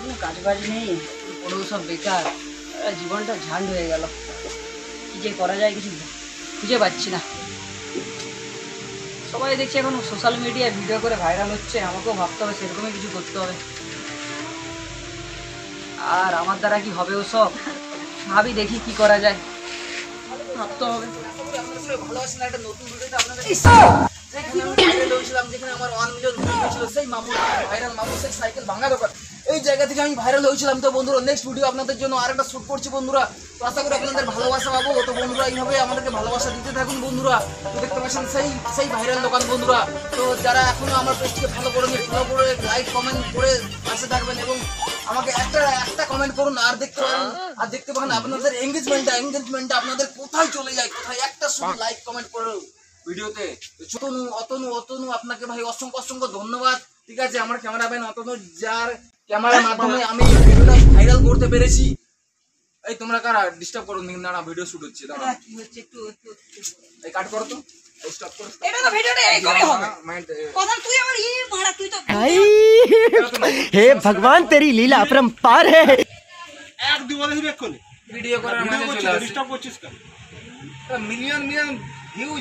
কোনো কাজ বাজ নেই, পড়েও সব বেকার, জীবনটা ঝান্ড হয়ে গেল। কী যে করা যায় কিছু খুঁজে পাচ্ছি না। সবাই দেখছি এখন সোশ্যাল মিডিয়ায় ভিডিও করে ভাইরাল হচ্ছে, আমাকেও ভাবতে হবে সেরকমই কিছু করতে হবে। আর আমার দ্বারা কি হবে ওসব, ভাবি দেখি কি করা যায়, ভাবতে হবে। ভালোবাসেন একটা নতুন ভিডিওতে আপনাদের যেখানে আমার 1 মিলিয়ন ভিউ হয়েছিল, সেই মামুর ভাইরাল মামুর সেই সাইকেল ভাঙা দোকান, এই জায়গা থেকে আমি ভাইরাল হয়েছিলাম। তো বন্ধুরা নেক্সট ভিডিও আপনাদের জন্য আরেকটা শুট করছি বন্ধুরা। তো আশা করি আপনাদের ভালোবাসা পাবো। তো বন্ধুরা এইভাবে আমাদেরকে ভালোবাসা দিতে থাকুন বন্ধুরা। তো দেখতে পাচ্ছেন সেই ভাইরাল দোকান বন্ধুরা। তো যারা এখনো আমার পেজটিকে ফলো করেনি, ফলো করে লাইক কমেন্ট করে পাশে থাকবেন এবং আমাকে একটা কমেন্ট করুন। আর দেখতে পাবেন আপনাদের এঙ্গেজমেন্টটা আপনাদের কোথায় চলে যায়, কোথায় একটা শুধু লাইক কমেন্ট করে ভিডিওতে। অতনু আপনাকে ভাই অসংখ্য ধন্যবাদ। ঠিক আছে, আমার ক্যামেরাম্যান অতনু, যার ক্যামেরার মাধ্যমে আমি ভিডিওটা ভাইরাল করতে পেরেছি। এই তোমরা কারা ডিস্টার্ব করো না, ভিডিও শুট হচ্ছে। দাঁড়া কি হচ্ছে একটু এই কাট করো তো, স্টপ করো। এটা তো ভিডিওটা এই করে হবে কথা। তুই আমার মারা, তুই তো হে ভগবান তেরি লীলা अपरंपार है। এক দুই বলে ব্যাক করে ভিডিও করার মানে চলে আসে। ডিস্টার্ব করছিস কেন? মিলিয়ন ভিউ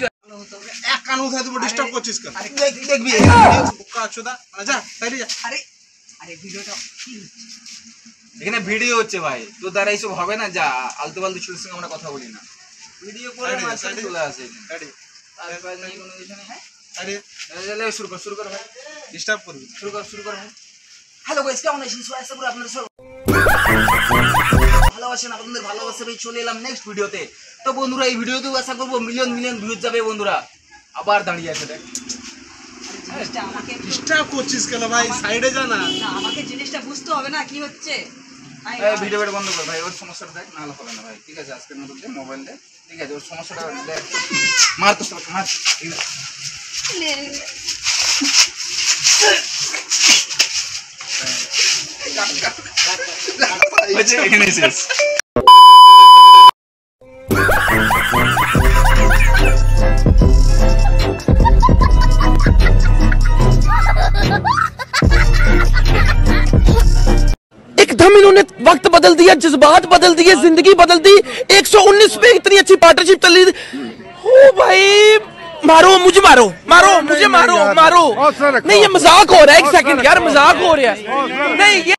এক কান উঠায় তুমি ডিস্টার্ব করছিস কেন? আরে দেখবি বোকা চোদা, যা বাইরে যা। আরে ভিডিওটা কি হচ্ছে? এখানে ভিডিও হচ্ছে ভাই, তো দ্বারা এইসব হবে না। যা আলতু ফালতু ছেলের সঙ্গে আমরা কথা বলি না, ভিডিও করে মাঝখানে চলে আসে। তারপর নেই কোনো কিছু নেই। আরে শুরু কর ভাই, ডিস্টার্ব করবি, শুরু কর ভাই। হ্যালো গাইস, কেমন আছেন সবাই? আশা করি আপনারা সব ভালোবাসেন। আপনাদের ভালোবাসা পেয়ে চলে এলাম নেক্সট ভিডিওতে। তো বন্ধুরা এই ভিডিওতেও আশা করবো মিলিয়ন ভিউজ যাবে বন্ধুরা। আবার দাঁড়িয়ে আছে দেখ, আমাকে ডিস্টার্ব করছিস কেন ভাই? সাইডে যা না। আমাকে জিনিসটা বুঝতে হবে না কি হচ্ছে। ভিডিও বন্ধ কর ভাই, ওর সমস্যাটা দেখ, না হলে হবে না ভাই। ঠিক আছে, আজকের মতো দে মোবাইল দে। ঠিক আছে, ওর সমস্যাটা দেখ, মার তো সব মার। এখানে শেষ। एकदम इन्होंने वक्त बदल दिया, जज्बात बदल दिए, जिंदगी बदल दी। 119 पे इतनी अच्छी पार्टनरशिप चली। ओ भाई मारो मुझे, मारो मुझे, मारो नहीं, ये मजाक हो रहा है। एक सेकंड यार, मजाक हो रहा है। नहीं ये